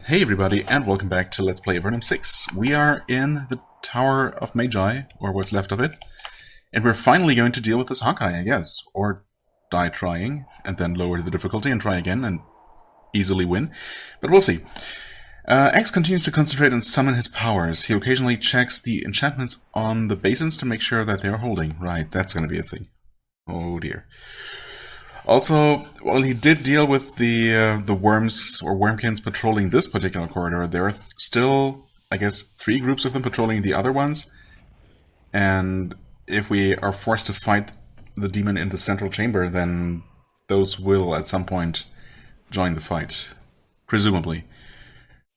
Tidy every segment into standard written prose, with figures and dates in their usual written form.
Hey everybody, and welcome back to Let's Play Avernum 6. We are in the Tower of Magi, or what's left of it, and we're finally going to deal with this Hawkeye, I guess. Or die trying, and then lower the difficulty and try again, and easily win. But we'll see. X continues to concentrate and summon his powers. He occasionally checks the enchantments on the basins to make sure that they are holding. Right, that's going to be a thing. Oh dear. Also, while he did deal with the worms or wormkins patrolling this particular corridor, there are still, I guess, 3 groups of them patrolling the other ones. And if we are forced to fight the demon in the central chamber, then those will at some point join the fight, presumably.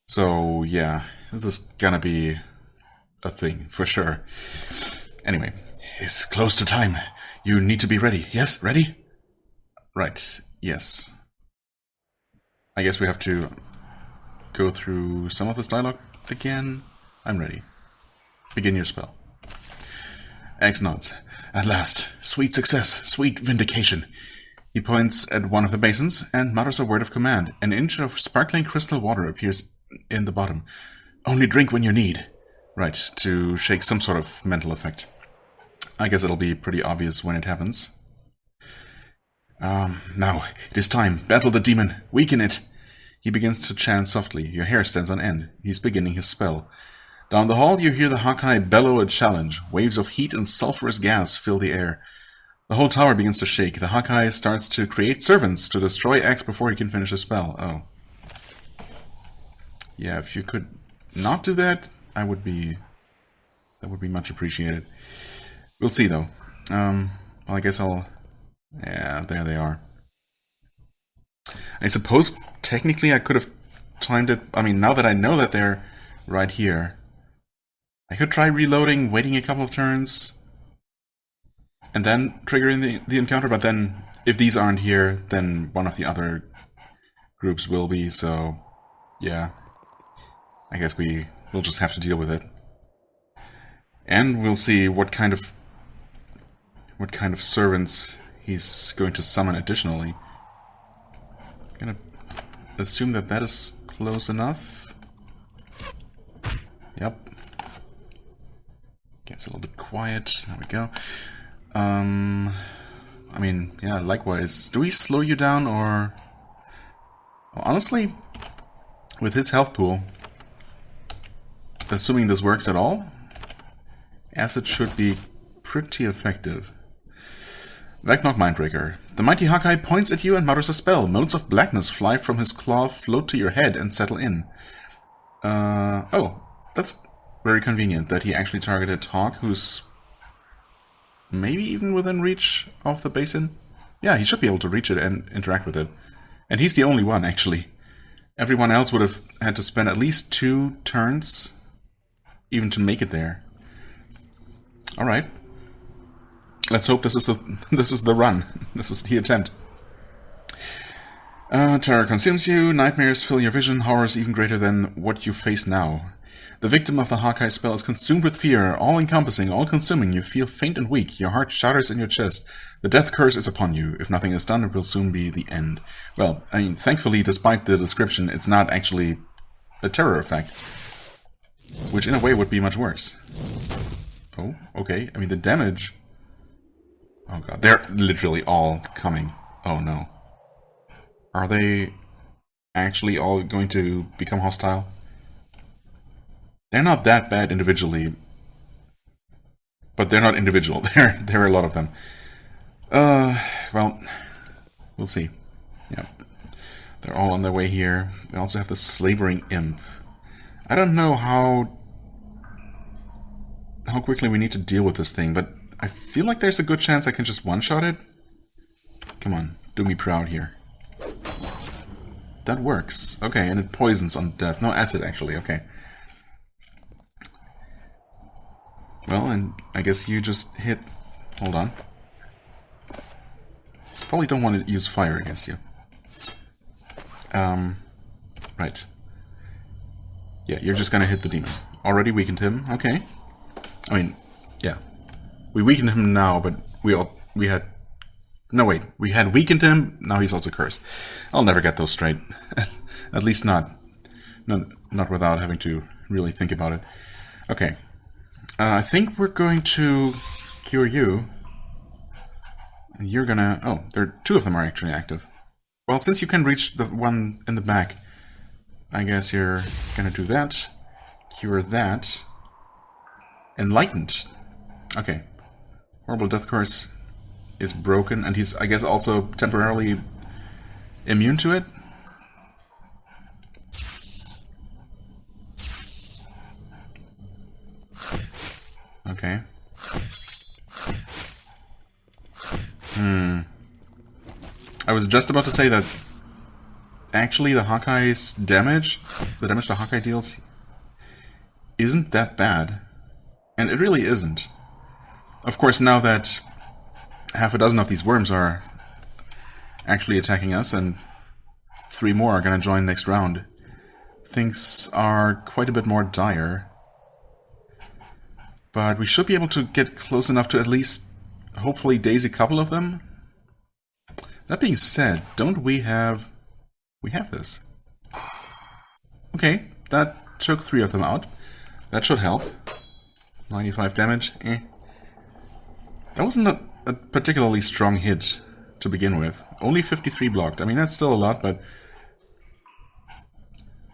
So yeah, this is gonna be a thing for sure. Anyway, it's close to time. You need to be ready. Yes, ready? Right, yes. I guess we have to go through some of this dialogue again. I'm ready. Begin your spell. X nods. At last. Sweet success. Sweet vindication. He points at one of the basins and mutters a word of command. An inch of sparkling crystal water appears in the bottom. Only drink when you need. Right, to shake some sort of mental effect. I guess it'll be pretty obvious when it happens. Now, it is time. Battle the demon. Weaken it. He begins to chant softly. Your hair stands on end. He's beginning his spell. Down the hall, you hear the Hawkeye bellow a challenge. Waves of heat and sulfurous gas fill the air. The whole tower begins to shake. The Hawkeye starts to create servants to destroy X before he can finish his spell. Oh. Yeah, if you could not do that, that would be much appreciated. We'll see, though. Well, I guess I'll... Yeah, there they are. I suppose, technically, I could have timed it... I mean, now that I know that they're right here, I could try reloading, waiting a couple of turns, and then triggering the encounter, but then, if these aren't here, then one of the other groups will be, so... Yeah. I guess we'll just have to deal with it. And we'll see what kind of servants he's going to summon additionally. I'm gonna assume that that is close enough. Yep. Gets a little bit quiet. There we go. I mean, yeah, likewise. Do we slow you down or... Well, honestly, with his health pool, assuming this works at all, acid should be pretty effective. Vecnog Mindbreaker. The mighty Hawkeye points at you and mutters a spell. Motes of blackness fly from his claw, float to your head, and settle in. Oh, that's very convenient that he actually targeted Hawk, who's maybe even within reach of the basin. Yeah, he should be able to reach it and interact with it. And he's the only one, actually. Everyone else would have had to spend at least 2 turns even to make it there. Alright. Let's hope this is the run. This is the attempt. Terror consumes you, nightmares fill your vision, horrors even greater than what you face now. The victim of the Hawkeye spell is consumed with fear, all-encompassing, all-consuming. You feel faint and weak. Your heart shatters in your chest. The death curse is upon you. If nothing is done, it will soon be the end. Well, I mean, thankfully, despite the description, it's not actually a terror effect, which in a way would be much worse. Oh, okay. I mean, the damage... Oh god, they're literally all coming. Oh no. Are they actually all going to become hostile? They're not that bad individually, but they're not individual. There are a lot of them. Well, we'll see. Yeah, they're all on their way here. We also have the slavering imp. I don't know how quickly we need to deal with this thing, but I feel like there's a good chance I can just one-shot it. Come on, do me proud here. That works. Okay, and it poisons on death. No, acid, actually. Okay. Well, and I guess you just hit... Hold on. Probably don't want to use fire against you. Right. Yeah, you're just gonna hit the demon. Already weakened him. Okay. I mean, yeah. We weakened him now, but we had No, wait. We had weakened him. Now he's also cursed. I'll never get those straight. At least not No, not without having to really think about it. Okay. I think we're going to cure you. And you're gonna... Oh, two of them are actually active. Well, since you can reach the one in the back, I guess you're gonna do that. Cure that. Enlightened. Okay. Horrible Death Curse is broken, and he's, I guess, also temporarily immune to it. Okay. I was just about to say that actually the Hawkeye's damage, the damage the Hawkeye deals, isn't that bad. And it really isn't. Of course, now that half a dozen of these worms are actually attacking us, and 3 more are going to join next round, things are quite a bit more dire. But we should be able to get close enough to at least, hopefully, daze a couple of them. That being said, don't we have... We have this. Okay, that took 3 of them out. That should help. 95 damage, eh. That wasn't a particularly strong hit to begin with. Only 53 blocked. I mean, that's still a lot, but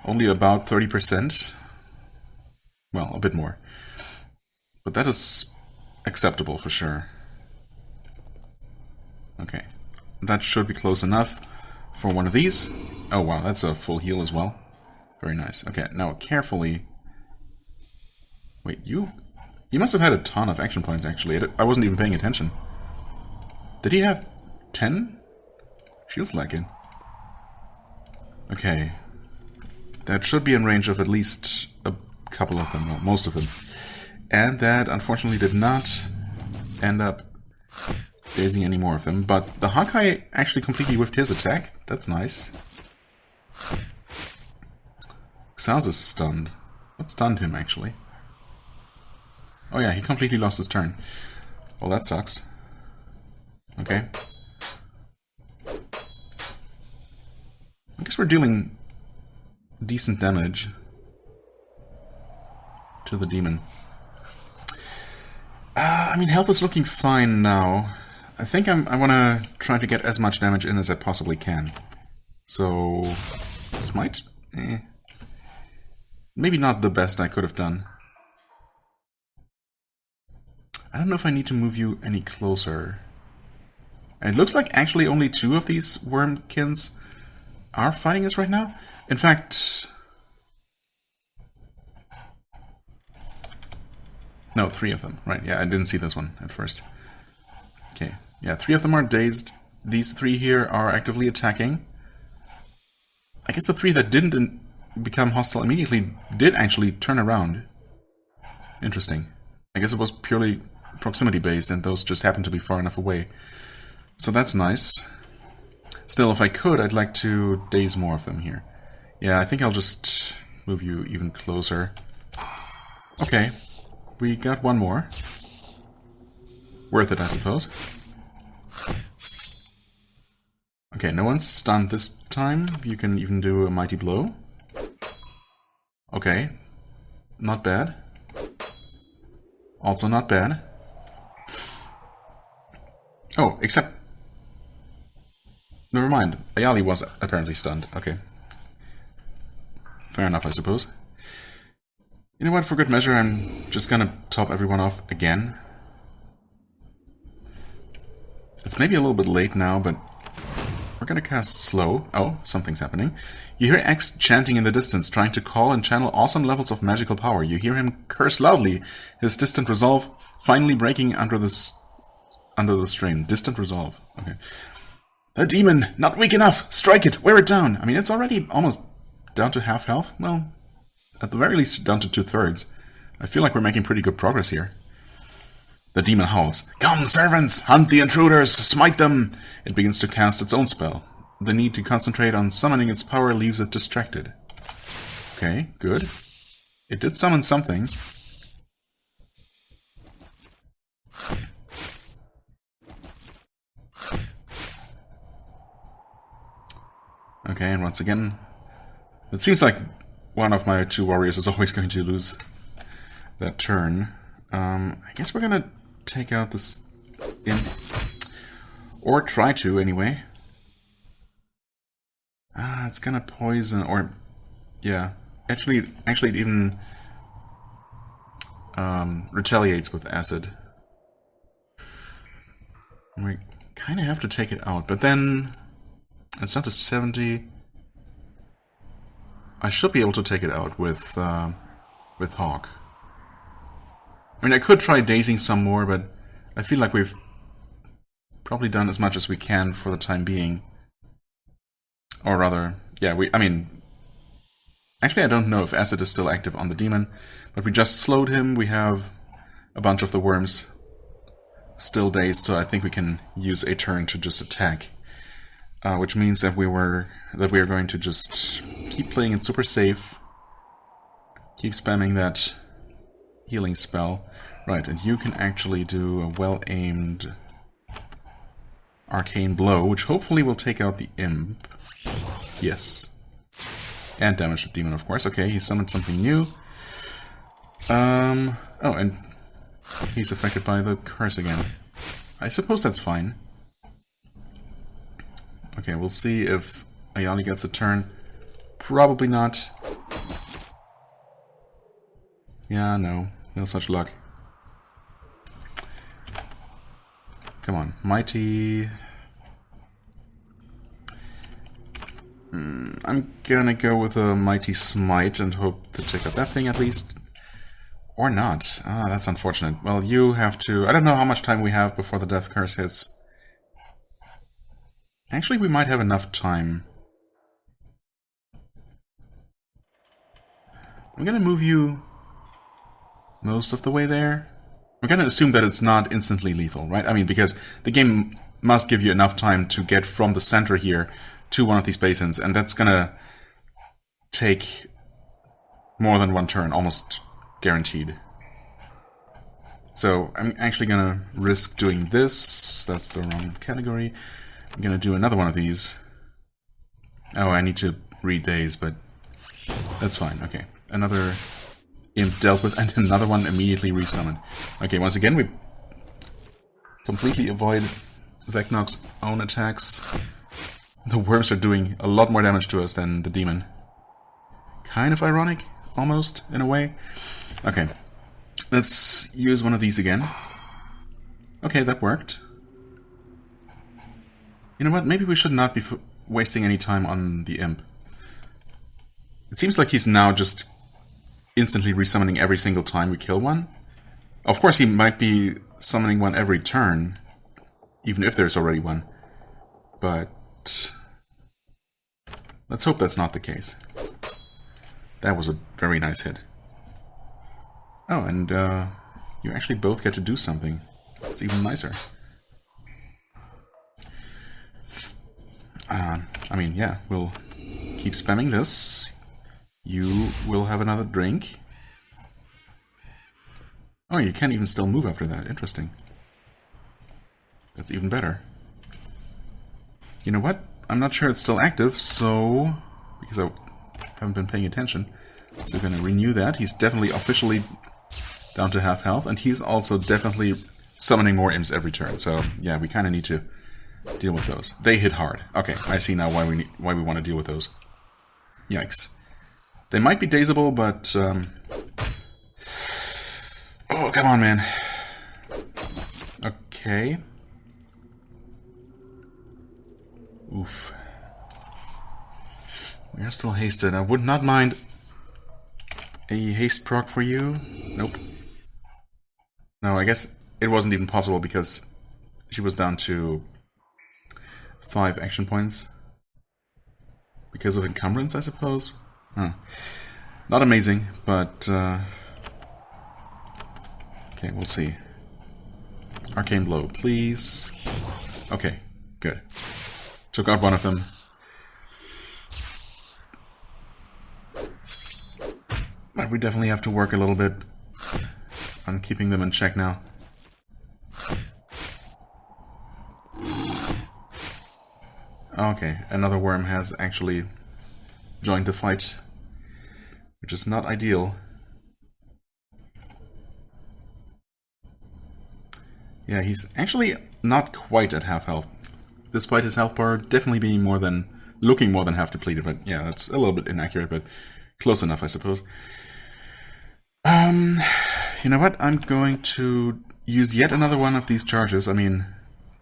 only about 30%. Well, a bit more. But that is acceptable for sure. Okay. That should be close enough for one of these. Oh wow, that's a full heal as well. Very nice. Okay, now carefully... Wait, you must have had a ton of action points, actually. I wasn't even paying attention. Did he have 10? Feels like it. Okay. That should be in range of at least a couple of them, well, most of them. And that, unfortunately, did not end up dazing any more of them. But the Hawkeye actually completely whiffed his attack. That's nice. Xaz is stunned. What stunned him, actually? Oh yeah, he completely lost his turn. Well, that sucks. Okay. I guess we're dealing decent damage to the demon. I mean, health is looking fine now. I think I want to try to get as much damage in as I possibly can. So... Smite? Eh. Maybe not the best I could have done. I don't know if I need to move you any closer. And it looks like actually only 2 of these wormkins are fighting us right now. In fact... No, 3 of them. Right, yeah, I didn't see this one at first. Okay, yeah, 3 of them are dazed. These 3 here are actively attacking. I guess the 3 that didn't become hostile immediately did actually turn around. Interesting. I guess it was purely proximity-based, and those just happened to be far enough away. So that's nice. Still, if I could, I'd like to daze more of them here. Yeah, I think I'll just move you even closer. Okay. We got 1 more. Worth it, I suppose. Okay, no one's stunned this time. You can even do a mighty blow. Okay. Not bad. Also not bad. Oh, except... Never mind. Ayali was apparently stunned. Okay. Fair enough, I suppose. You know what, for good measure, I'm just gonna top everyone off again. It's maybe a little bit late now, but we're gonna cast slow. Oh, something's happening. You hear X chanting in the distance, trying to call and channel awesome levels of magical power. You hear him curse loudly, his distant resolve finally breaking under the strain. Distant resolve. Okay. The demon! Not weak enough! Strike it! Wear it down! I mean, it's already almost down to half health. Well, at the very least down to 2/3. I feel like we're making pretty good progress here. The demon howls. Come, servants! Hunt the intruders! Smite them! It begins to cast its own spell. The need to concentrate on summoning its power leaves it distracted. Okay, good. It did summon something. Okay, and once again, it seems like one of my two warriors is always going to lose that turn. I guess we're gonna take out this imp. Or try to, anyway. It's gonna poison, or... yeah. Actually it even retaliates with acid. We kind of have to take it out, but then it's down to 70. I should be able to take it out with Hawk. I mean, I could try dazing some more, but I feel like we've probably done as much as we can for the time being. Or rather, yeah, I mean... actually, I don't know if acid is still active on the demon, but we just slowed him. We have a bunch of the worms still dazed, so I think we can use a turn to just attack. Which means that we are going to just keep playing it super safe. Keep spamming that healing spell. Right, and you can actually do a well-aimed arcane blow, which hopefully will take out the imp. Yes. And damage the demon, of course. Okay, he summoned something new. Oh, and he's affected by the curse again. I suppose that's fine. Okay, we'll see if Ayali gets a turn. Probably not. Yeah, no. No such luck. Come on, mighty... I'm gonna go with a mighty smite and hope to take out that thing at least. Or not. Ah, that's unfortunate. Well, you have to... I don't know how much time we have before the death curse hits. Actually, we might have enough time. I'm gonna move you most of the way there. I'm gonna assume that it's not instantly lethal, right? I mean, because the game must give you enough time to get from the center here to one of these basins, and that's gonna take more than one turn, almost guaranteed. So I'm actually gonna risk doing this. That's the wrong category. I'm gonna do another one of these. Oh, I need to read days, but that's fine. Okay, another imp dealt with, and another one immediately resummoned. Okay, once again, we completely avoid Vecnog's own attacks. The worms are doing a lot more damage to us than the demon. Kind of ironic, almost, in a way. Okay, let's use one of these again. Okay, that worked. You know what, maybe we should not be wasting any time on the imp. It seems like he's now just instantly resummoning every single time we kill one. Of course, he might be summoning one every turn, even if there's already one. But let's hope that's not the case. That was a very nice hit. Oh, and you actually both get to do something. It's even nicer. I mean, yeah, we'll keep spamming this. You will have another drink. Oh, you can even still move after that. Interesting. That's even better. You know what? I'm not sure it's still active, so... because I haven't been paying attention. So we're going to renew that. He's definitely officially down to half health, and he's also definitely summoning more imps every turn. So, yeah, we kind of need to deal with those. They hit hard. Okay, I see now why we want to deal with those. Yikes. They might be dazable, but... oh, come on, man. Okay. Oof. We are still hasted. I would not mind a haste proc for you. Nope. No, I guess it wasn't even possible because she was down to 5 action points. Because of encumbrance, I suppose? Huh. Not amazing, but... okay, we'll see. Arcane Blow, please. Okay, good. Took out one of them. But we definitely have to work a little bit on keeping them in check now. Okay, another worm has actually joined the fight. which is not ideal. Yeah, he's actually not quite at half health, despite his health bar definitely being looking more than half depleted. But yeah, that's a little bit inaccurate, but close enough, I suppose. You know what? I'm going to use yet another one of these charges. I mean,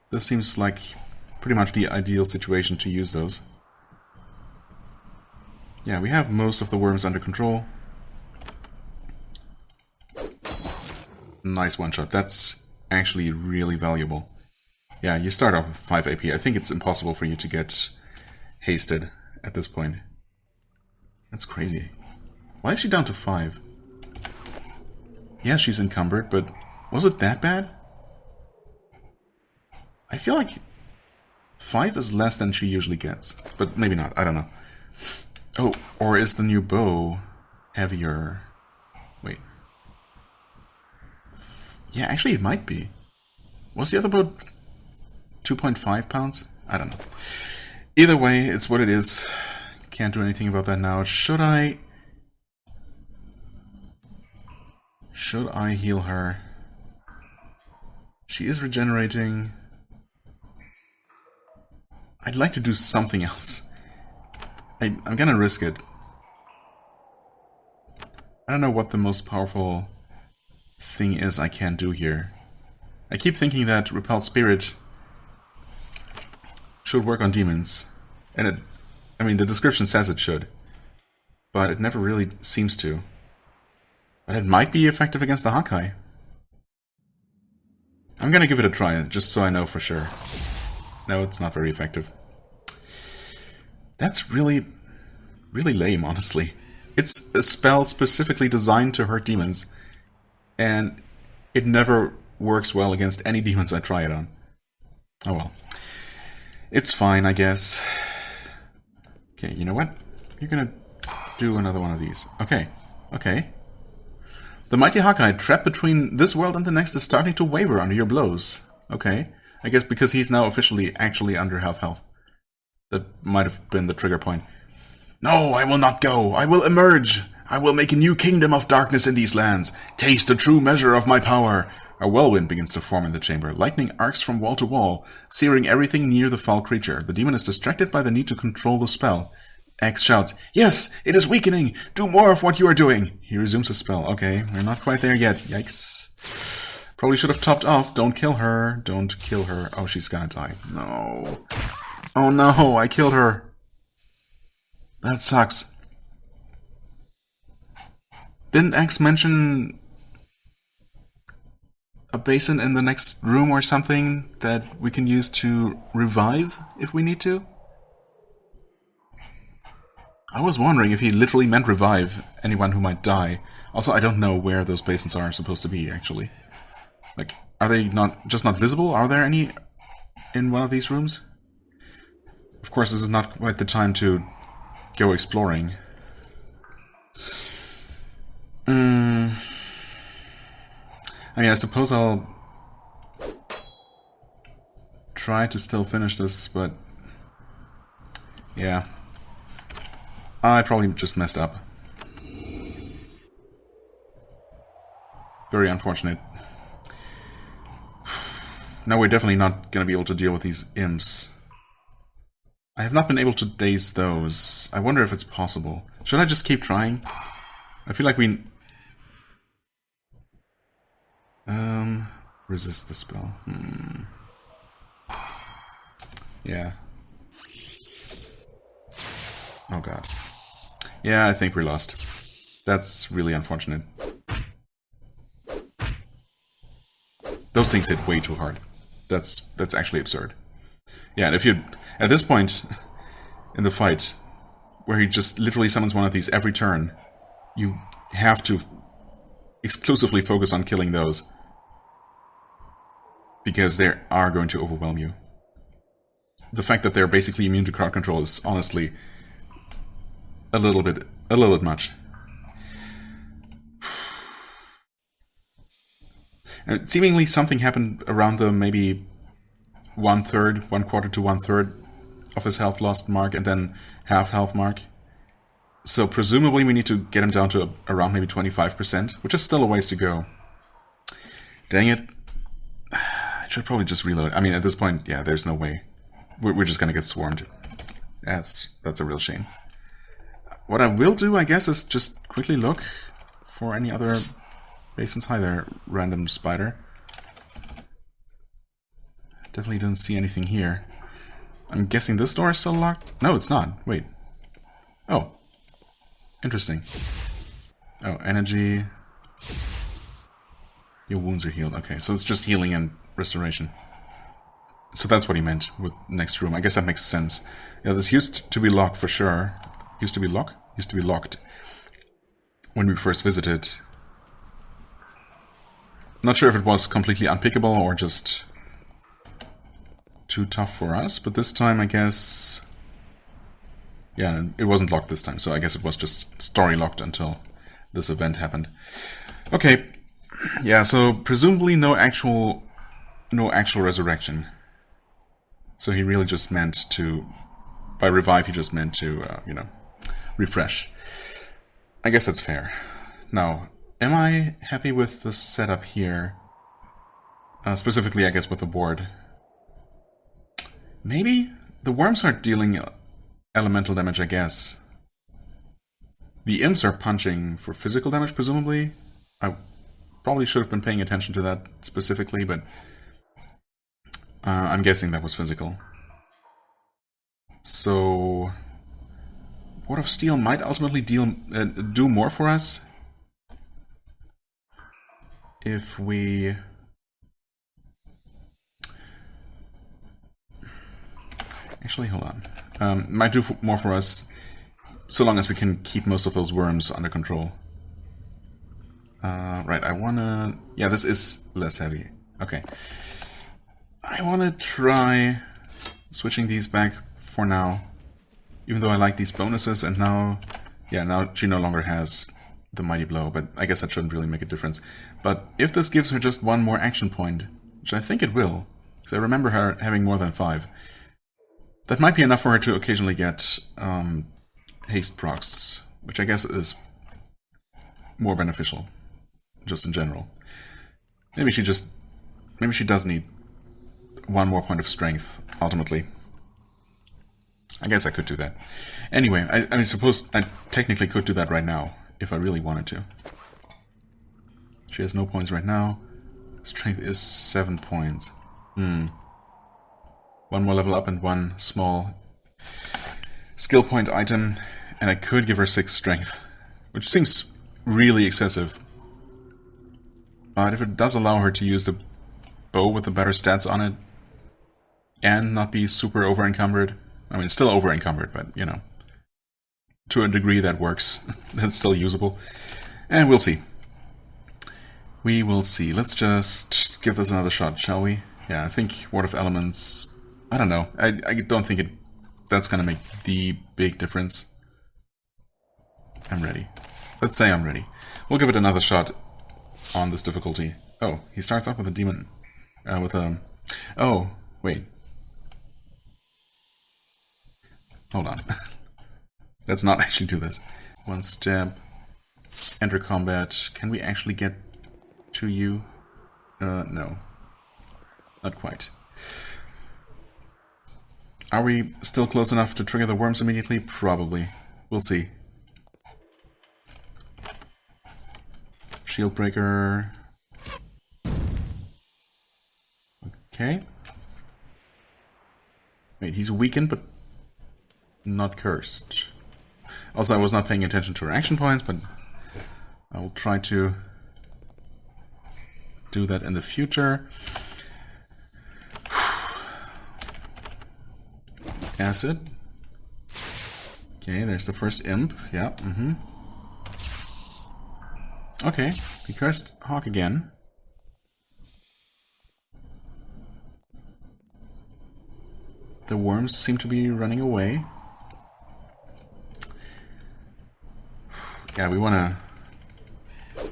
this seems like pretty much the ideal situation to use those. Yeah, we have most of the worms under control. Nice one-shot. That's actually really valuable. Yeah, you start off with 5 AP. I think it's impossible for you to get hasted at this point. That's crazy. Why is she down to 5? Yeah, she's encumbered, but was it that bad? I feel like 5 is less than she usually gets, but maybe not. I don't know. Oh, or is the new bow heavier? Wait. Yeah, actually it might be. Was the other bow 2.5 pounds? I don't know. Either way, it's what it is. Can't do anything about that now. Should I heal her? She is regenerating. I'd like to do something else. I'm gonna risk it. I don't know what the most powerful thing is I can do here. I keep thinking that Repelled Spirit should work on demons. And I mean, the description says it should. But it never really seems to. But it might be effective against the Hawkeye. I'm gonna give it a try, just so I know for sure. No, it's not very effective. That's really lame, honestly. It's a spell specifically designed to hurt demons, and it never works well against any demons I try it on. Oh well. It's fine, I guess. Okay, you know what? You're gonna do another one of these. Okay, okay. The mighty Hawkeye, trapped between this world and the next, is starting to waver under your blows. Okay. I guess because he's now officially actually under half health. That might have been the trigger point. No, I will not go. I will emerge. I will make a new kingdom of darkness in these lands. Taste the true measure of my power. A whirlwind begins to form in the chamber. Lightning arcs from wall to wall, searing everything near the foul creature. The demon is distracted by the need to control the spell. X shouts, "Yes, it is weakening. Do more of what you are doing." He resumes his spell. Okay, we're not quite there yet. Yikes. Probably should have topped off. Don't kill her. Don't kill her. Oh, she's gonna die. No. Oh no, I killed her. That sucks. Didn't X mention a basin in the next room or something that we can use to revive if we need to? I was wondering if he literally meant revive anyone who might die. Also, I don't know where those basins are supposed to be, actually. Like, are they just not visible? Are there any in one of these rooms? Of course, this is not quite the time to go exploring. I mean, I suppose I'll try to still finish this, but yeah. I probably just messed up. Very unfortunate. Now we're definitely not going to be able to deal with these imps. I have not been able to daze those. I wonder if it's possible. Should I just keep trying? I feel like we... resist the spell. Yeah. Oh god. Yeah, I think we're lost. That's really unfortunate. Those things hit way too hard. That's actually absurd. Yeah, and if you... At this point in the fight, where he just literally summons one of these every turn, you have to exclusively focus on killing those. Because they are going to overwhelm you. The fact that they're basically immune to crowd control is honestly a little bit much. And seemingly something happened around the maybe 1/3, 1/4 to 1/3 of his health lost mark, and then half health mark. So presumably we need to get him down to around maybe 25%, which is still a ways to go. Dang it. I should probably just reload. I mean, at this point, yeah, there's no way. We're just gonna get swarmed. That's a real shame. What I will do, I guess, is just quickly look for any other basins. Hi there, random spider. Definitely don't see anything here. I'm guessing this door is still locked? No, it's not. Wait. Oh. Interesting. Oh, energy. Your wounds are healed. Okay, so it's just healing and restoration. So that's what he meant with next room. I guess that makes sense. Yeah, this used to be locked for sure. Used to be locked? Used to be locked when we first visited. Not sure if it was completely unpickable or just too tough for us, but this time I guess... Yeah, it wasn't locked this time, so I guess it was just story locked until this event happened. Okay, yeah, so presumably no actual resurrection. So he really just meant to... By revive, he just meant to, you know, refresh. I guess that's fair. Now, am I happy with the setup here? Specifically, I guess, with the board. Maybe? The worms are dealing elemental damage, I guess. The imps are punching for physical damage, presumably. I probably should have been paying attention to that specifically, but I'm guessing that was physical. So... Ward of Steel might ultimately do more for us if we... Actually, hold on. Might do more for us so long as we can keep most of those worms under control. Right, I wanna... Yeah, this is less heavy. Okay. I wanna try switching these back for now. Even though I like these bonuses, and now... Yeah, now she no longer has the Mighty Blow, but I guess that shouldn't really make a difference. But if this gives her just one more action point, which I think it will, because I remember her having more than 5, that might be enough for her to occasionally get haste procs, which I guess is more beneficial, just in general. Maybe she does need one more point of strength, ultimately. I guess I could do that. Anyway, I mean, suppose I technically could do that right now, if I really wanted to. She has no points right now. Strength is 7 points. One more level up and one small skill point item, and I could give her 6 strength, which seems really excessive. But if it does allow her to use the bow with the better stats on it, and not be super over-encumbered, I mean, it's still over-encumbered, but, you know, to a degree that works. That's still usable. And we'll see. We will see. Let's just give this another shot, shall we? Yeah, I think Ward of Elements... I don't know. I don't think that's gonna make the big difference. I'm ready. Let's say I'm ready. We'll give it another shot on this difficulty. Oh, he starts off with a demon. Oh, wait. Hold on. Let's not actually do this. One step. Enter combat. Can we actually get to you? No. Not quite. Are we still close enough to trigger the worms immediately? Probably. We'll see. Shield breaker. Okay. Wait, he's weakened, but not cursed. Also, I was not paying attention to her action points, but I will try to do that in the future. Acid. Okay, there's the first imp. Yeah, Okay, he cursed Hawk again. The worms seem to be running away. Yeah, we want to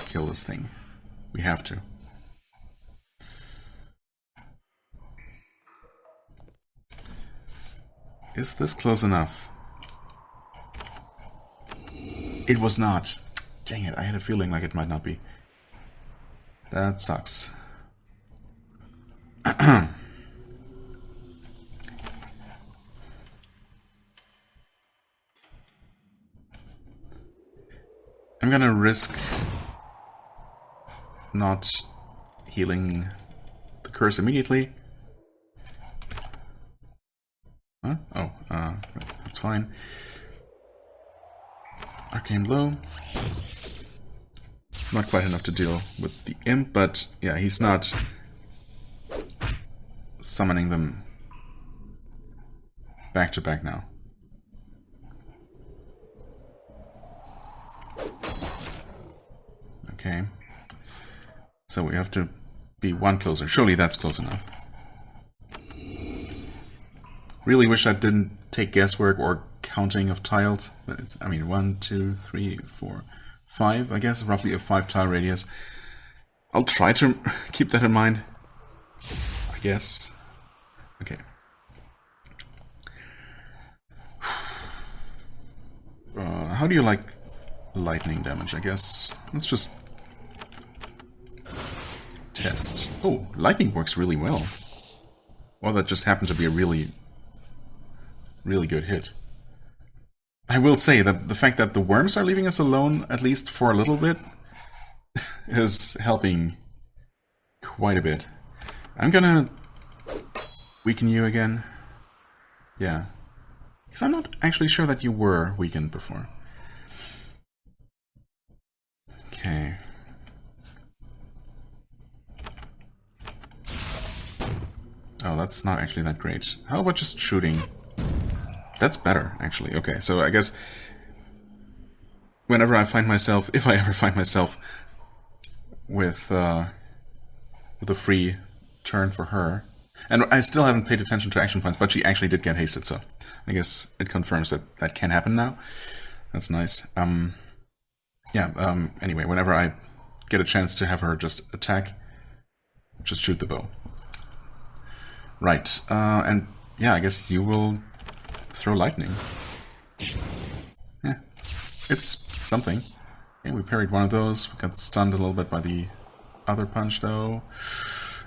kill this thing. We have to. Is this close enough? It was not. Dang it, I had a feeling like it might not be. That sucks. I'm gonna risk not healing the curse immediately. Huh? Oh, that's fine. Arcane Blow. Not quite enough to deal with the imp, but yeah, he's not summoning them back to back now. Okay. So we have to be one closer. Surely that's close enough. Really wish I didn't take guesswork or counting of tiles. But it's, I mean, 1, 2, 3, 4, 5, I guess. Roughly a 5-tile radius. I'll try to keep that in mind. I guess. Okay. How do you like lightning damage, I guess? Let's just test. Oh, lightning works really well. Well, that just happened to be a really good hit. I will say that the fact that the worms are leaving us alone, at least for a little bit, is helping quite a bit. I'm gonna weaken you again. Yeah. Because I'm not actually sure that you were weakened before. Okay. Oh, that's not actually that great. How about just shooting? That's better, actually. Okay, so I guess whenever I find myself, if I ever find myself with a free turn for her, and I still haven't paid attention to action points, but she actually did get hasted, so I guess it confirms that that can happen now. That's nice. Anyway, whenever I get a chance to have her just attack, just shoot the bow. Right, and yeah, I guess you will throw lightning. Yeah, it's something. Okay, we parried one of those. We got stunned a little bit by the other punch, though.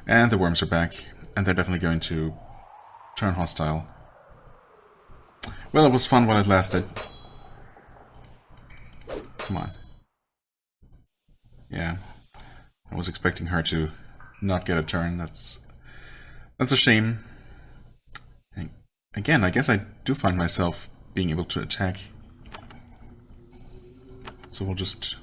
And the worms are back, and they're definitely going to turn hostile. Well, it was fun while it lasted. Come on. Yeah, I was expecting her to not get a turn. That's a shame. And again, I guess I do find myself being able to attack. So we'll just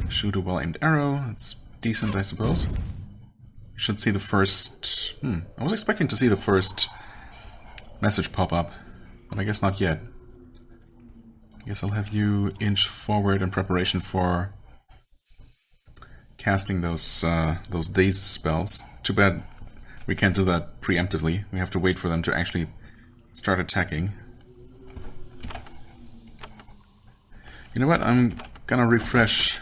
shoot a well-aimed arrow. That's decent, I suppose. You should see the first... I was expecting to see the first message pop up, but I guess not yet. I guess I'll have you inch forward in preparation for casting those daze spells. Too bad we can't do that preemptively. We have to wait for them to actually start attacking. You know what? I'm gonna refresh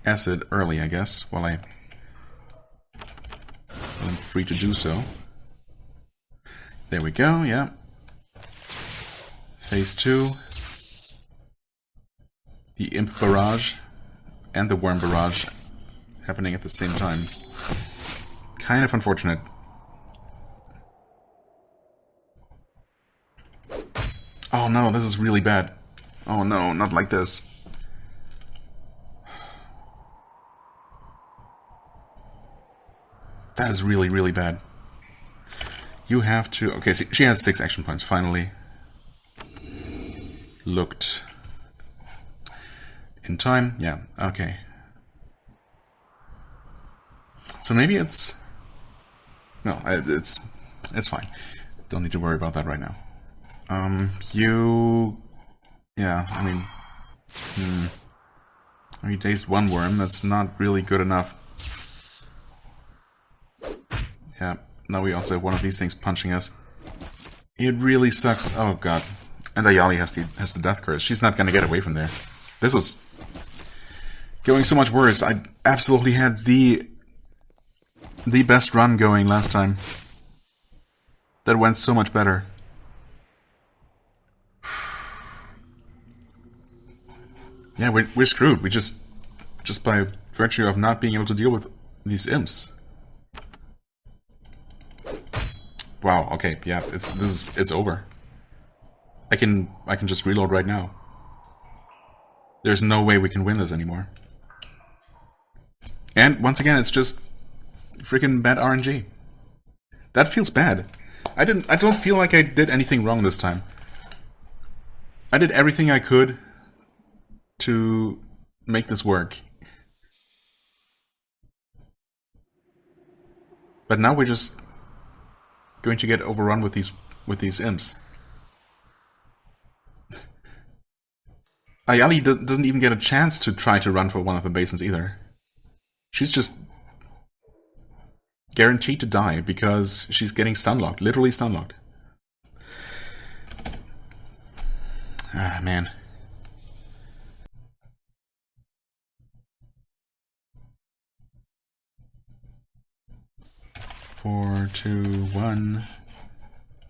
acid early, I guess, while I'm free to do so. There we go, yeah. Phase 2. The Imp Barrage and the Worm Barrage happening at the same time. Kind of unfortunate. Oh no, this is really bad. Oh no, not like this. That is really, really bad. You have to... Okay, see, she has 6 action points, finally. Looked... in time? Yeah, okay. So maybe it's... No, it's fine. Don't need to worry about that right now. You... Yeah, I mean... You dazed one worm, that's not really good enough. Yeah, now we also have one of these things punching us. It really sucks. Oh god. And Ayali has the death curse. She's not gonna get away from there. This is going so much worse. I absolutely had the best run going last time. That went so much better. Yeah, we're screwed. We just by virtue of not being able to deal with these imps. Wow. Okay. Yeah. It's over. I can just reload right now. There's no way we can win this anymore. And once again, it's just freaking bad RNG. That feels bad. I don't feel like I did anything wrong this time. I did everything I could to make this work. But now we're just going to get overrun with these imps. Ayali doesn't even get a chance to try to run for one of the basins either. She's just guaranteed to die because she's getting stunlocked, literally stunlocked. Ah, man. Four, two, one.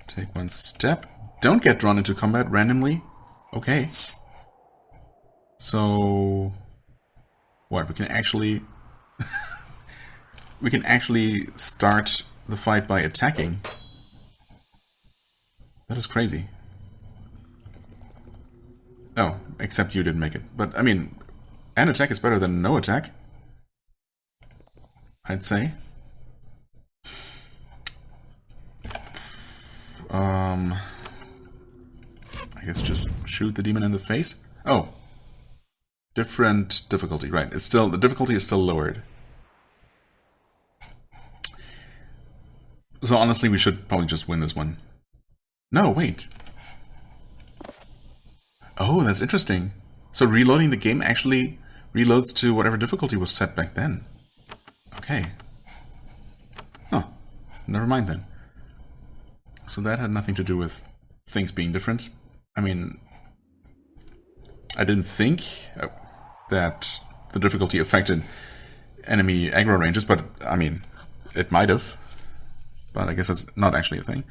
Take one step. Don't get drawn into combat randomly. Okay. So what? We can actually we can actually start the fight by attacking. That is crazy. Oh, except you didn't make it. But I mean, an attack is better than no attack, I'd say. I guess just shoot the demon in the face. Oh, different difficulty, right? It's still, the difficulty is still lowered. So honestly, we should probably just win this one. No, wait. Oh, that's interesting. So reloading the game actually reloads to whatever difficulty was set back then. Okay. Huh. Never mind then. So that had nothing to do with things being different. I mean, I didn't think that the difficulty affected enemy aggro ranges, but I mean, it might have. But I guess that's not actually a thing.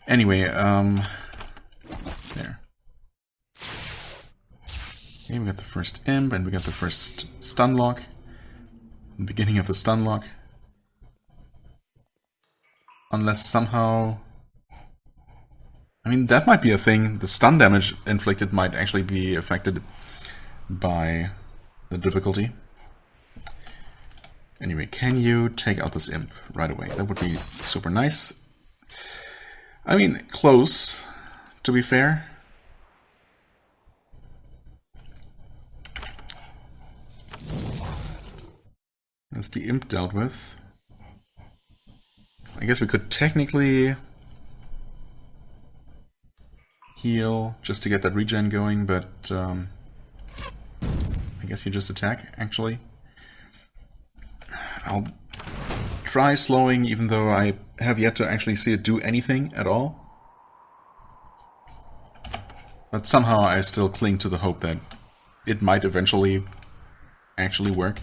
Anyway, there. Okay, we got the first imp, and we got the first stun lock. The beginning of the stun lock. Unless somehow... I mean, that might be a thing. The stun damage inflicted might actually be affected by the difficulty. Anyway, can you take out this imp right away? That would be super nice. I mean, close, to be fair. That's the imp dealt with. I guess we could technically heal just to get that regen going, but I guess you just attack, actually. I'll try slowing, even though I have yet to actually see it do anything at all. But somehow I still cling to the hope that it might eventually actually work.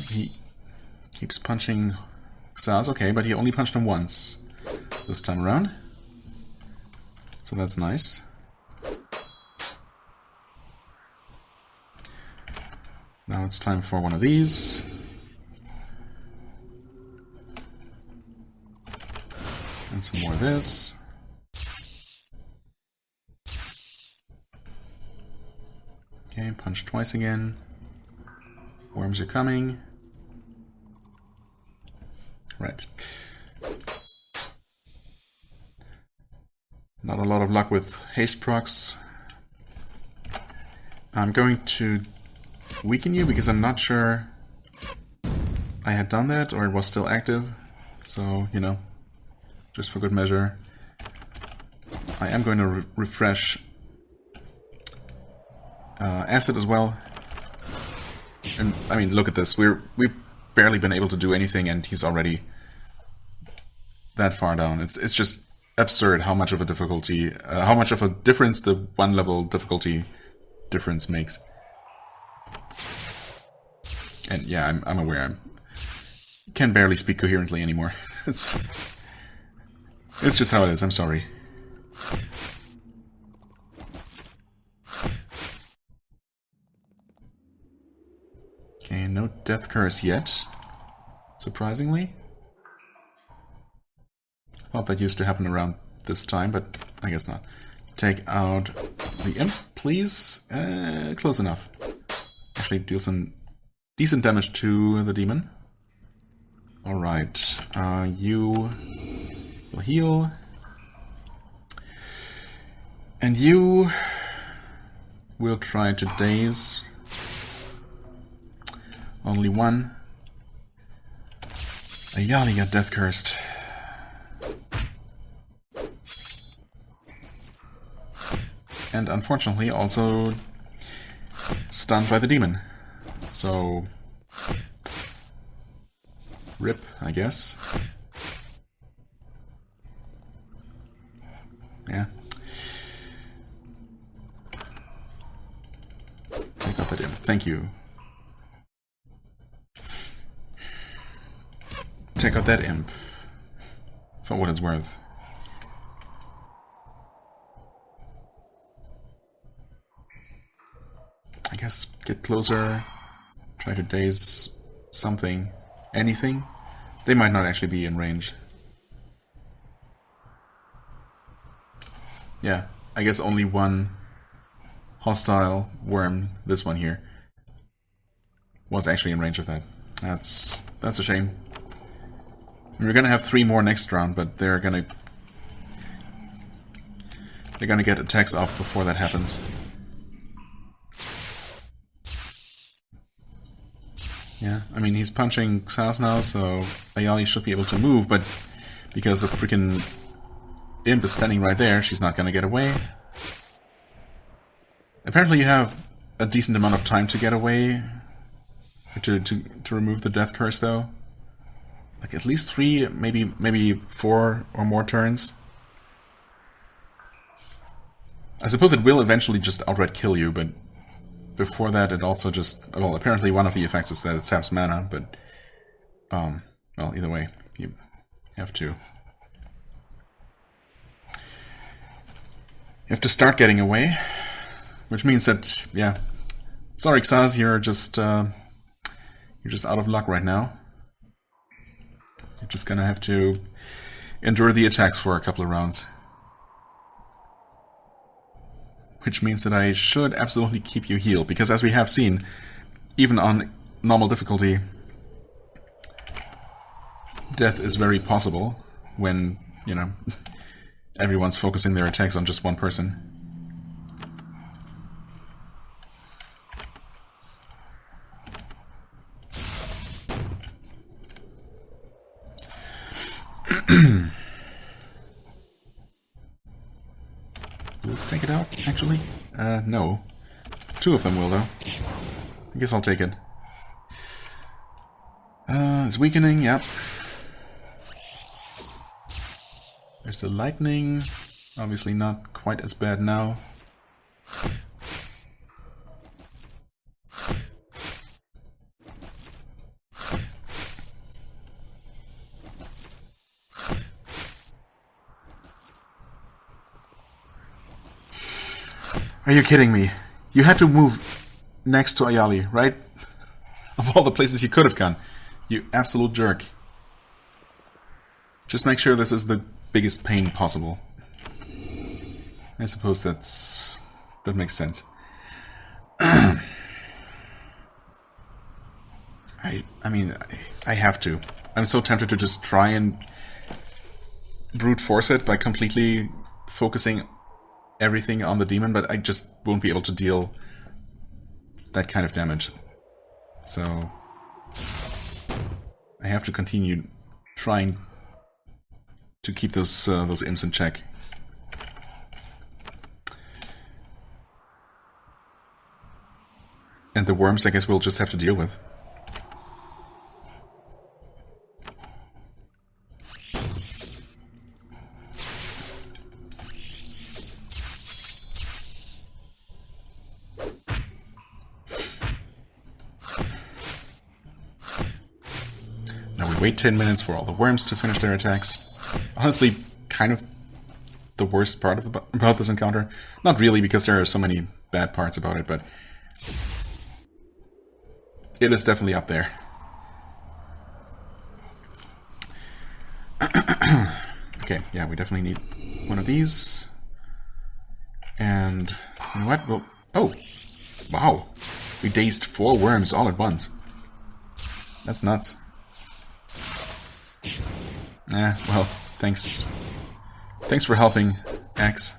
He keeps punching Xaz, okay, but he only punched him once this time around. So that's nice. Now it's time for one of these. And some more of this. Okay, punch twice again. Worms are coming. Right. Not a lot of luck with haste procs. I'm going to weaken you because I'm not sure I had done that or it was still active. So, you know, just for good measure. I am going to refresh acid as well. And I mean, look at this. We've barely been able to do anything, and he's already that far down. It's just absurd how much of a difficulty, how much of a difference the one level difficulty difference makes. And yeah, I'm aware. I can barely speak coherently anymore. It's just how it is. I'm sorry. Okay, no death curse yet. Surprisingly. Thought that used to happen around this time, but I guess not. Take out the imp, please. Close enough. Actually, deal some decent damage to the demon. Alright, you will heal. And you will try to daze. Only one. Ayali got death cursed. And unfortunately also stunned by the demon. So rip, I guess. Yeah. Take out that imp. Thank you. Take out that imp. For what it's worth. I guess get closer. Try to daze something. Anything. They might not actually be in range. Yeah, I guess only one hostile worm, this one here, was actually in range of that. That's a shame. We're gonna have 3 more next round, but they're gonna get attacks off before that happens. Yeah, I mean he's punching Xas now, so Ayali should be able to move, but because the freaking imp is standing right there, she's not gonna get away. Apparently you have a decent amount of time to get away, to remove the death curse though. Like at least 3, maybe 4 or more turns. I suppose it will eventually just outright kill you, but before that it also just... Well, apparently one of the effects is that it saps mana, but... well, either way, you have to... You have to start getting away, which means that, yeah... Sorry, Xas, you're just out of luck right now. You're just gonna have to endure the attacks for a couple of rounds. Which means that I should absolutely keep you healed, because as we have seen, even on normal difficulty, death is very possible when, you know, everyone's focusing their attacks on just one person. Let's take it out, actually. No. 2 of them will, though. I guess I'll take it. It's weakening, yep. There's the lightning. Obviously not quite as bad now. Are you kidding me? You had to move next to Ayali, right? Of all the places you could have gone. You absolute jerk. Just make sure this is the biggest pain possible. I suppose that makes sense. I mean, I have to. I'm so tempted to just try and brute force it by completely focusing everything on the demon, but I just won't be able to deal that kind of damage. So I have to continue trying to keep those imps in check. And the worms, I guess, we'll just have to deal with. Wait 10 minutes for all the worms to finish their attacks. Honestly, kind of the worst part about this encounter. Not really, because there are so many bad parts about it, but It is definitely up there. Okay, yeah, we definitely need one of these. And you know what? Well, oh, wow. We dazed 4 worms all at once. That's nuts. Well, thanks. Thanks for helping, X.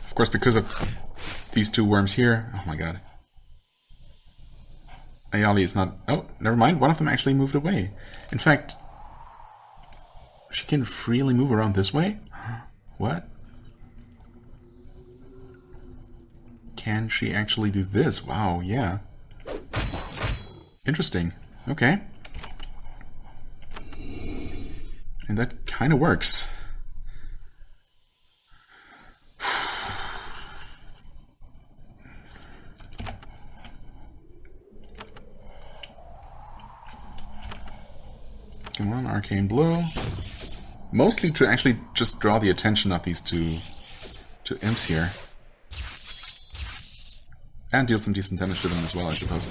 Of course, because of these 2 worms here. Oh my god. Ayali is not... Oh, never mind. One of them actually moved away. In fact, she can freely move around this way? What? Can she actually do this? Wow, yeah. Interesting. Okay. And that kind of works. Come on, Arcane Blow. Mostly to actually just draw the attention of these two imps here. And deal some decent damage to them as well, I suppose.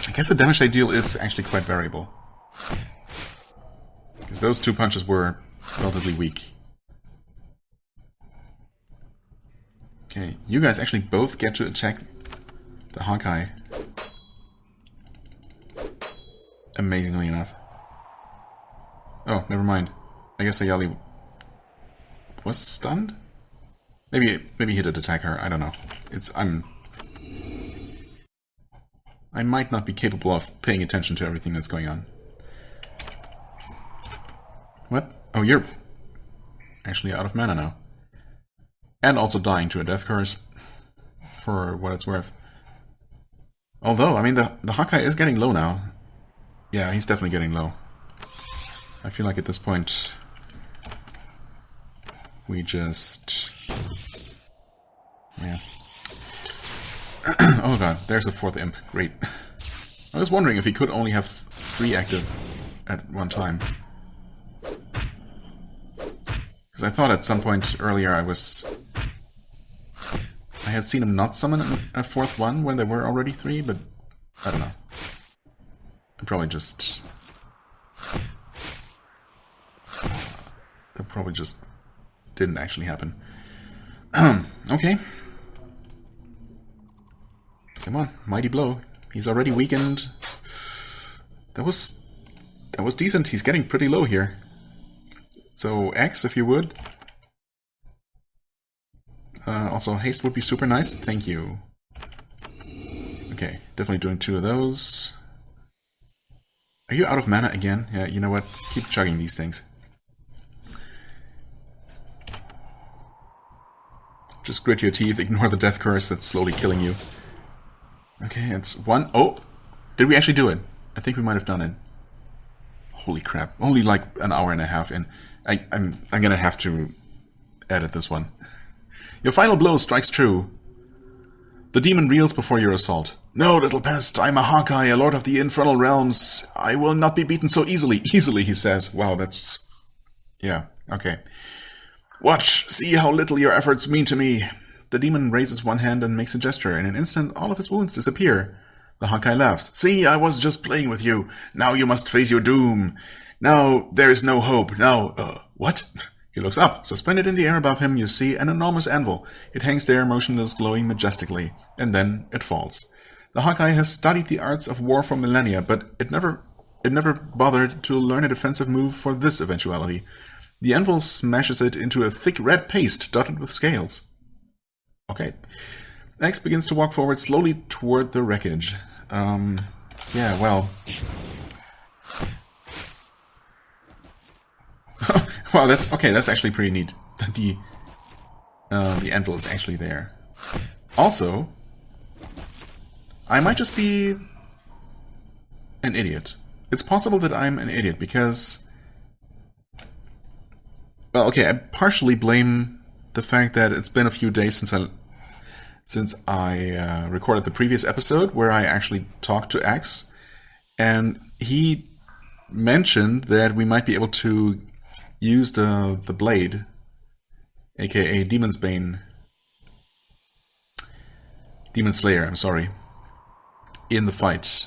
I guess the damage they deal is actually quite variable. Because those 2 punches were relatively weak. Okay, you guys actually both get to attack the Hawkeye. Amazingly enough. Oh, never mind. I guess Ayali was stunned? Maybe he did attack her, I don't know. I might not be capable of paying attention to everything that's going on. What? Oh, you're actually out of mana now. And also dying to a death curse, for what it's worth. Although, I mean, the Hawkeye is getting low now. Yeah, he's definitely getting low. I feel like at this point, we just... Yeah. Oh god, there's the 4th imp. Great. I was wondering if he could only have 3 active at one time. Because I thought at some point earlier I had seen him not summon a 4th one when there were already 3, but I don't know. That probably just didn't actually happen. Okay. Come on, mighty blow. He's already weakened. That was decent. He's getting pretty low here. So X, if you would. Also, haste would be super nice. Thank you. Okay, definitely doing 2 of those. Are you out of mana again? Yeah, you know what? Keep chugging these things. Just grit your teeth, ignore the death curse that's slowly killing you. Okay, it's 1. Oh! Did we actually do it? I think we might have done it. Holy crap. Only like an hour and a half in. I'm gonna have to edit this one. Your final blow strikes true. The demon reels before your assault. No, little pest, I'm a Hawkeye, a lord of the infernal realms. I will not be beaten so easily. Easily, he says. Wow, that's... Yeah, okay. Watch, see how little your efforts mean to me. The demon raises one hand and makes a gesture. In an instant, all of his wounds disappear. The Hawkeye laughs. See, I was just playing with you. Now you must face your doom. Now there is no hope. Now, what? He looks up. Suspended in the air above him, you see an enormous anvil. It hangs there, motionless, glowing majestically. And then it falls. The Hawkeye has studied the arts of war for millennia, but it never bothered to learn a defensive move for this eventuality. The anvil smashes it into a thick red paste dotted with scales. Okay. X begins to walk forward slowly toward the wreckage. Yeah, well... Well, that's okay. That's actually pretty neat. That the anvil is actually there. Also, I might just be an idiot. It's possible that I'm an idiot because, well, okay, I partially blame the fact that it's been a few days since since I recorded the previous episode where I actually talked to Axe, and he mentioned that we might be able to use the blade, aka Demon's Bane, Demon Slayer, I'm sorry, in the fight.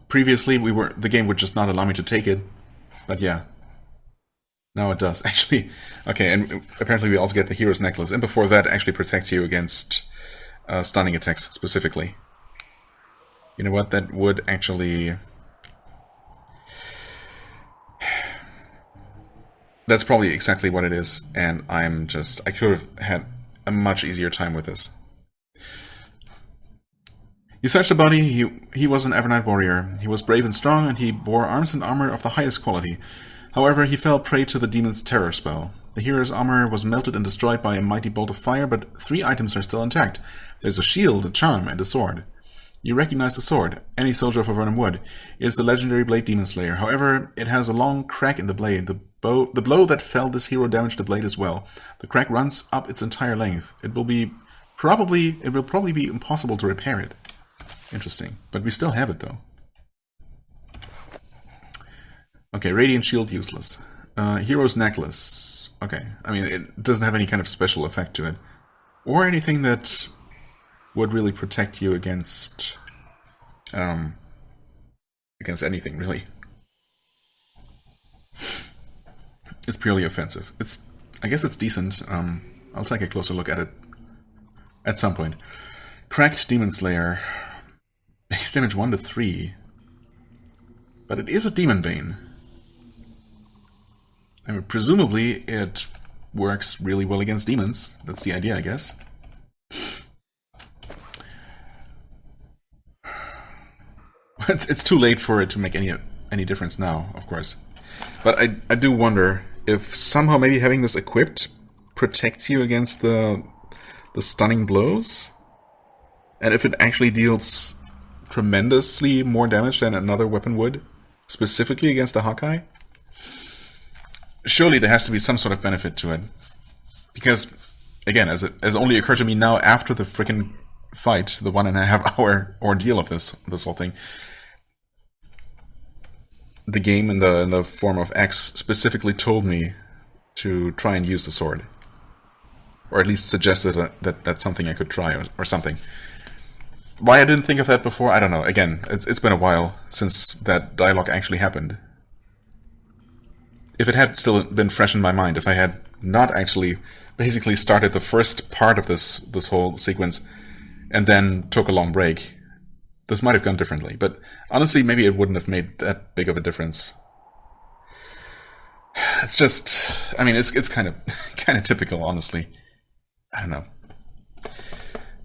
Previously, the game would just not allow me to take it, but yeah, now it does actually. Okay, and apparently we also get the Hero's Necklace, and before that, actually protects you against stunning attacks specifically. You know what? That would actually. That's probably exactly what it is, and I could have had a much easier time with this. You searched the body. He was an Evernight warrior. He was brave and strong, and he bore arms and armor of the highest quality. However, he fell prey to the demon's terror spell. The hero's armor was melted and destroyed by a mighty bolt of fire, but 3 items are still intact. There's a shield, a charm, and a sword. You recognize the sword. Any soldier of Avernum would. It is the legendary blade Demon Slayer. However, it has a long crack in the blade. The blow that felled this hero damaged the blade as well. The crack runs up its entire length. It will probably be impossible to repair it. Interesting. But we still have it, though. Okay, Radiant Shield useless. Hero's Necklace. Okay, I mean, it doesn't have any kind of special effect to it. Or anything that would really protect you against anything, really. It's purely offensive. I guess it's decent. I'll take a closer look at it at some point. Cracked Demon Slayer. Base damage 1 to 3. But it is a Demon Bane. I mean, presumably it works really well against demons. That's the idea, I guess. It's too late for it to make any difference now, of course. But I do wonder if somehow maybe having this equipped protects you against the stunning blows, and if it actually deals tremendously more damage than another weapon would, specifically against a Hawkeye. Surely there has to be some sort of benefit to it, because again, as only occurred to me now after the frickin' fight, the 1.5 hour ordeal of this whole thing. The game in the form of X specifically told me to try and use the sword, or at least suggested that that's something I could try or something. Why I didn't think of that before, I don't know. Again, it's been a while since that dialogue actually happened. If it had still been fresh in my mind, if I had not actually basically started the first part of this whole sequence and then took a long break, this might have gone differently. But honestly, maybe it wouldn't have made that big of a difference. It's just, I mean, it's kind of typical, honestly. I don't know.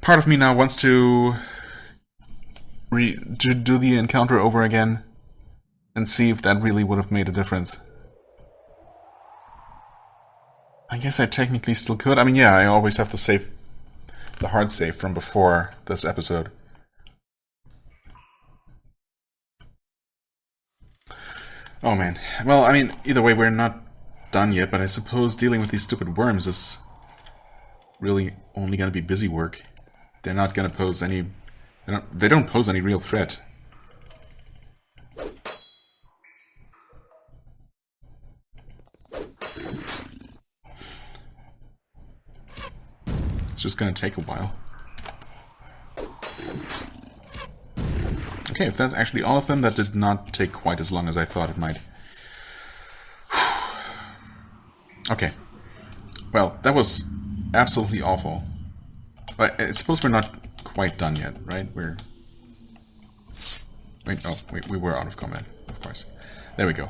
Part of me now wants to do the encounter over again and see if that really would have made a difference. I guess I technically still could. I mean, yeah, I always have the hard save from before this episode. Oh man. Well, I mean, either way, we're not done yet, but I suppose dealing with these stupid worms is really only going to be busy work. They're not going to pose any... They don't pose any real threat. It's just going to take a while. Okay, if that's actually all of them, that did not take quite as long as I thought it might. Okay. Well, that was absolutely awful. But I suppose we're not quite done yet, right? We were out of combat, of course. There we go.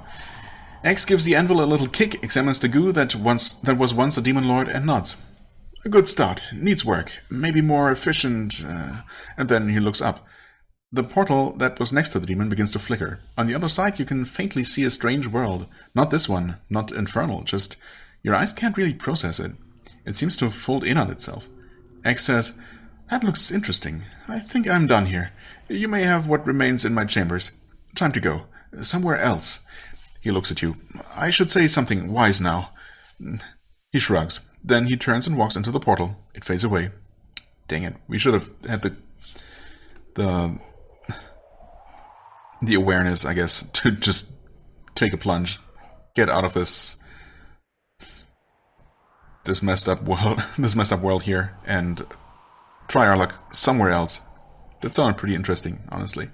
X gives the anvil a little kick, examines the goo that was once a demon lord, and nods. A good start. Needs work. Maybe more efficient. And then he looks up. The portal that was next to the demon begins to flicker. On the other side, you can faintly see a strange world. Not this one. Not infernal. Just your eyes can't really process it. It seems to fold in on itself. X says, "That looks interesting. I think I'm done here. You may have what remains in my chambers. Time to go. Somewhere else." He looks at you. "I should say something wise now. He shrugs. Then he turns and walks into the portal. It fades away. Dang it. We should have had the awareness, I guess, to just take a plunge. Get out of this messed up world here and try our luck somewhere else. That sounded pretty interesting, honestly.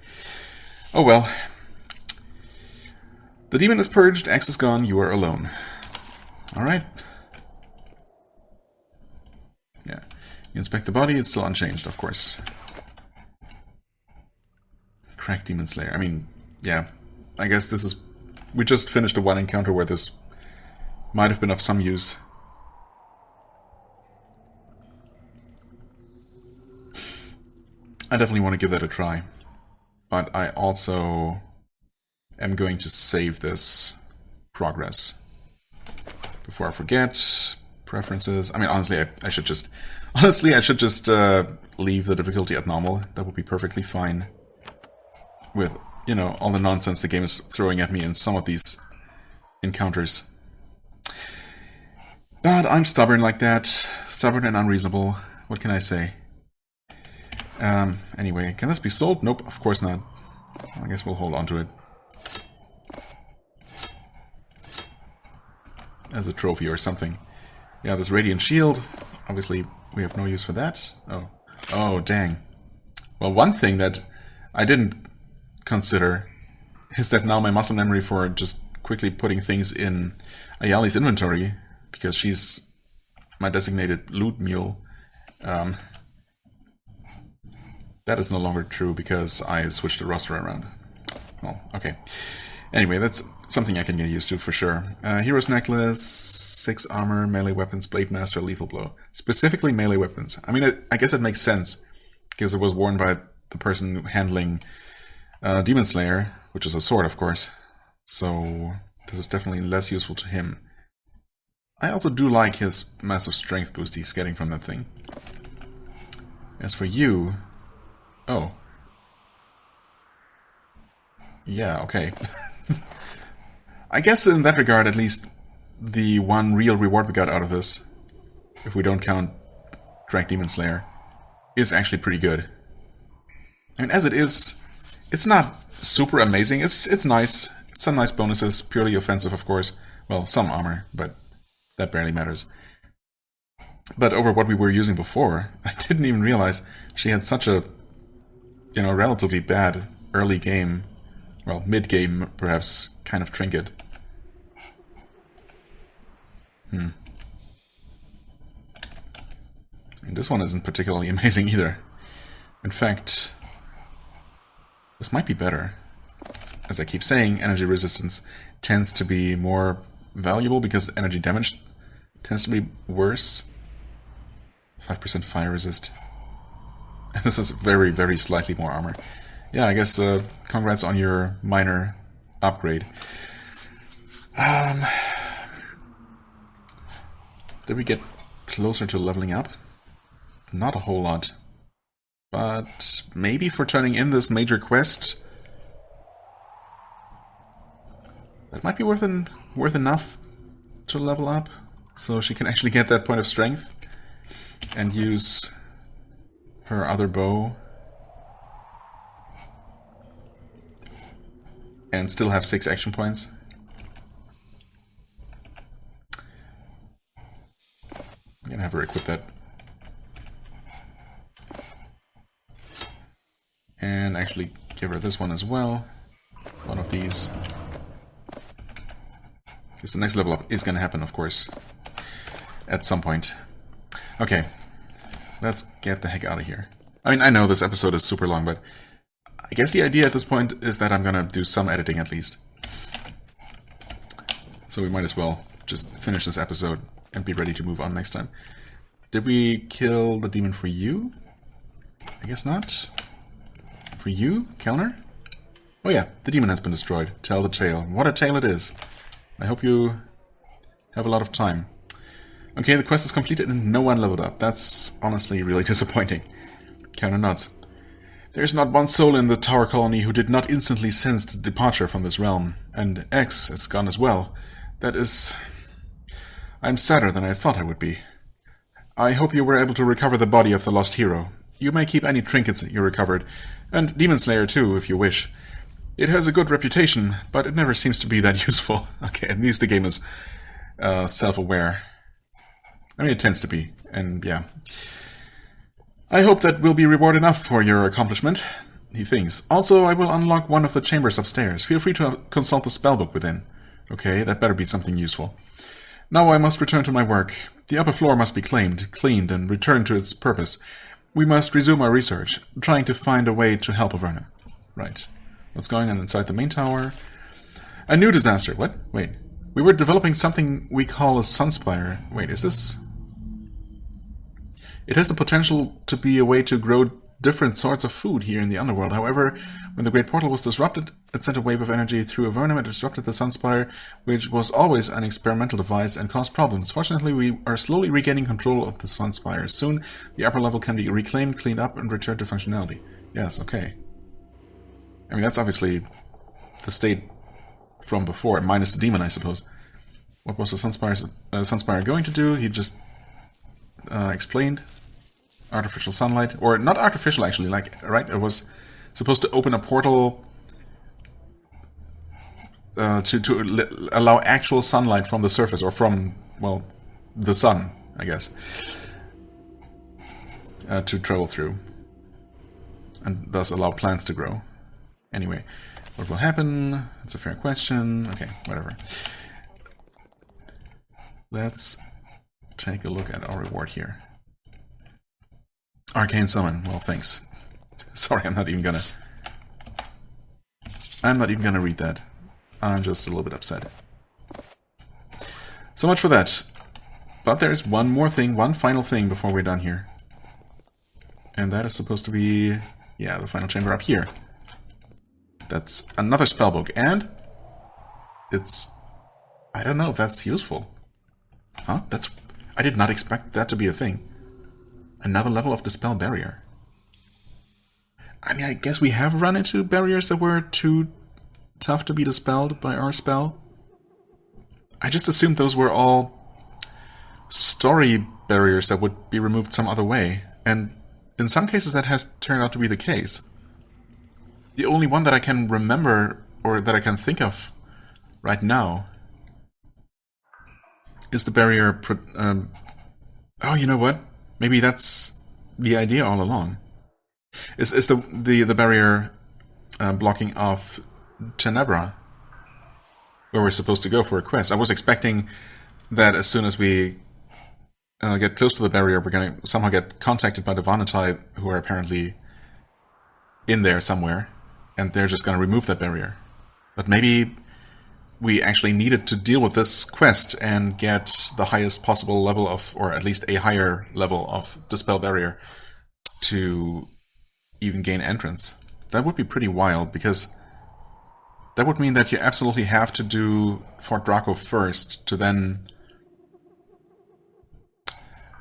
Oh well. The demon is purged, X is gone, you are alone. Alright. Yeah. You inspect the body, it's still unchanged, of course. Cracked Demon Slayer. I mean, yeah. I guess this is... We just finished a one encounter where this might have been of some use. I definitely want to give that a try. But I also am going to save this progress. Before I forget, preferences. I mean, honestly, I should just... Honestly, I should just leave the difficulty at normal. That would be perfectly fine. With, you know, all the nonsense the game is throwing at me in some of these encounters. But I'm stubborn like that. Stubborn and unreasonable. What can I say? Anyway, can this be sold? Nope, of course not. I guess we'll hold on to it. As a trophy or something. Yeah, this Radiant Shield. Obviously, we have no use for that. Oh. Oh, dang. Well, one thing that I didn't consider is that now my muscle memory for just quickly putting things in Ayali's inventory, because she's my designated loot mule, that is no longer true because I switched the roster around. Well, okay. Anyway, that's something I can get used to for sure. Hero's Necklace, 6 armor, melee weapons, Blade Master, Lethal Blow. Specifically melee weapons. I mean, I guess it makes sense because it was worn by the person handling Demon Slayer, which is a sword, of course. So this is definitely less useful to him. I also do like his massive strength boost he's getting from that thing. As for you... Oh. Yeah, okay. I guess in that regard, at least, the one real reward we got out of this, if we don't count Cracked Demon Slayer, is actually pretty good. I mean, as it is, it's not super amazing. It's nice. It's some nice bonuses, purely offensive, of course. Well, some armor, but that barely matters. But over what we were using before, I didn't even realize she had such a, you know, relatively bad early game, well, mid-game, perhaps, kind of trinket. And this one isn't particularly amazing either. In fact, this might be better. As I keep saying, energy resistance tends to be more valuable because energy damage tends to be worse. 5% fire resist. And this is very, very slightly more armor. Yeah, I guess congrats on your minor upgrade. Did we get closer to leveling up? Not a whole lot. But maybe for turning in this major quest, that might be worth enough to level up, so she can actually get that point of strength and use her other bow and still have 6 action points. I'm gonna have her equip that. And actually give her this one as well. One of these. Because the next level up is gonna happen, of course. At some point. Okay. Let's get the heck out of here. I mean, I know this episode is super long, but I guess the idea at this point is that I'm gonna do some editing at least. So we might as well just finish this episode and be ready to move on next time. Did we kill the demon for you? I guess not. For you, Kellner? Oh yeah, the demon has been destroyed. Tell the tale. What a tale it is. I hope you have a lot of time. Okay, the quest is completed and no one leveled up. That's honestly really disappointing. Kellner nods. There is not one soul in the tower colony who did not instantly sense the departure from this realm. And X is gone as well. That is... I'm sadder than I thought I would be. I hope you were able to recover the body of the lost hero. You may keep any trinkets you recovered, and Demon Slayer too, if you wish. It has a good reputation, but it never seems to be that useful. Okay, at least the game is self-aware. I mean, it tends to be, and yeah. I hope that will be reward enough for your accomplishment, he thinks. Also, I will unlock one of the chambers upstairs. Feel free to consult the spellbook within. Okay, that better be something useful. Now I must return to my work. The upper floor must be cleaned, and returned to its purpose. We must resume our research, trying to find a way to help Avernum. Right. What's going on inside the main tower? A new disaster. What? Wait. We were developing something we call a sunspire. Wait, is this... It has the potential to be a way to grow different sorts of food here in the underworld. However, when the Great Portal was disrupted, it sent a wave of energy through Avernum and disrupted the Sunspire, which was always an experimental device and caused problems. Fortunately, we are slowly regaining control of the Sunspire. Soon, the upper level can be reclaimed, cleaned up, and returned to functionality. Yes, okay. I mean, that's obviously the state from before, minus the demon, I suppose. What was the Sunspire going to do? He just explained. Artificial sunlight, or not artificial actually, like, right? It was supposed to open a portal to allow actual sunlight from the surface, or from, well, the sun, I guess, to travel through, and thus allow plants to grow. Anyway, what will happen? It's a fair question. Okay, whatever. Let's take a look at our reward here. Arcane Summon. Well, thanks. Sorry, I'm not even gonna read that. I'm just a little bit upset. So much for that. But there's one more thing, one final thing before we're done here. And that is supposed to be, yeah, the final chamber up here. That's another spellbook, and it's... I don't know if that's useful. Huh? I did not expect that to be a thing. Another level of Dispel Barrier. I mean, I guess we have run into barriers that were too tough to be dispelled by our spell. I just assumed those were all story barriers that would be removed some other way. And in some cases that has turned out to be the case. The only one that I can remember, or that I can think of right now, is the barrier... oh, you know what? Maybe that's the idea all along. Is the barrier blocking off Tenebra, where we're supposed to go for a quest. I was expecting that as soon as we get close to the barrier, we're going to somehow get contacted by the Vanatai, who are apparently in there somewhere, and they're just going to remove that barrier. But maybe we actually needed to deal with this quest and get the highest possible level of, or at least a higher level of Dispel Barrier to even gain entrance. That would be pretty wild, because that would mean that you absolutely have to do Fort Draco first to then,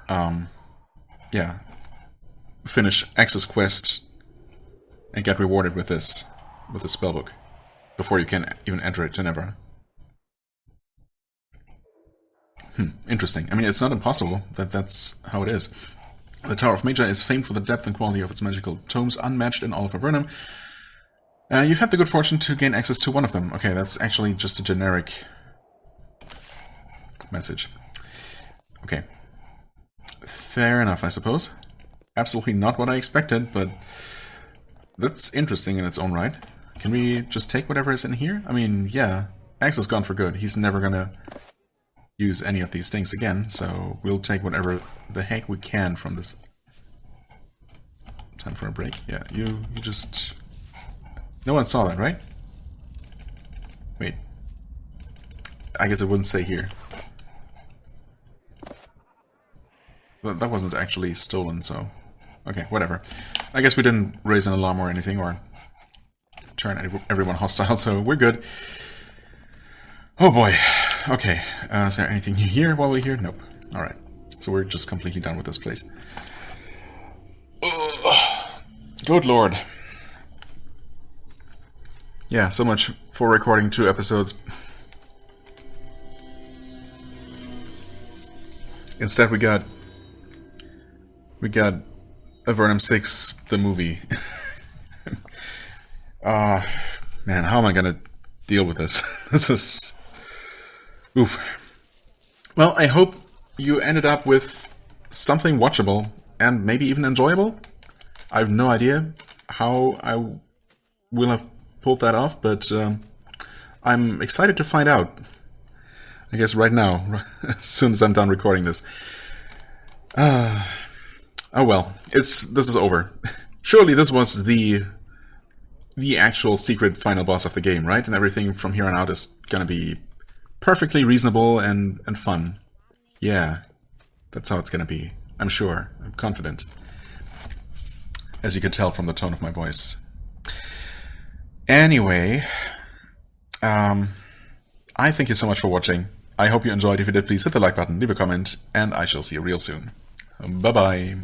yeah, finish Access Quest and get rewarded with this spellbook before you can even enter it to Tenebra. Interesting. I mean, it's not impossible that that's how it is. The Tower of Magi is famed for the depth and quality of its magical tomes, unmatched in all of Avernum. You've had the good fortune to gain access to one of them. Okay, that's actually just a generic message. Okay. Fair enough, I suppose. Absolutely not what I expected, but that's interesting in its own right. Can we just take whatever is in here? I mean, yeah, Axe is gone for good. He's never gonna use any of these things again, so we'll take whatever the heck we can from this. Time for a break? Yeah, you just... No one saw that, right? Wait. I guess it wouldn't say here. That wasn't actually stolen, so... Okay, whatever. I guess we didn't raise an alarm or anything, or turn everyone hostile, so we're good. Oh boy. Okay, is there anything new here while we're here? Nope. Alright. So we're just completely done with this place. Ugh. Good lord. Yeah, so much for recording 2 episodes. Instead, we got Avernum 6, the movie. Man, how am I gonna deal with this? This is... oof. Well, I hope you ended up with something watchable and maybe even enjoyable. I have no idea how I will have pulled that off, but I'm excited to find out. I guess right now, as soon as I'm done recording this. Oh well, this is over. Surely this was the actual secret final boss of the game, right? And everything from here on out is gonna be perfectly reasonable and fun. Yeah, that's how it's gonna be. I'm sure. I'm confident. As you can tell from the tone of my voice. Anyway, I thank you so much for watching. I hope you enjoyed. If you did, please hit the like button, leave a comment, and I shall see you real soon. Bye-bye.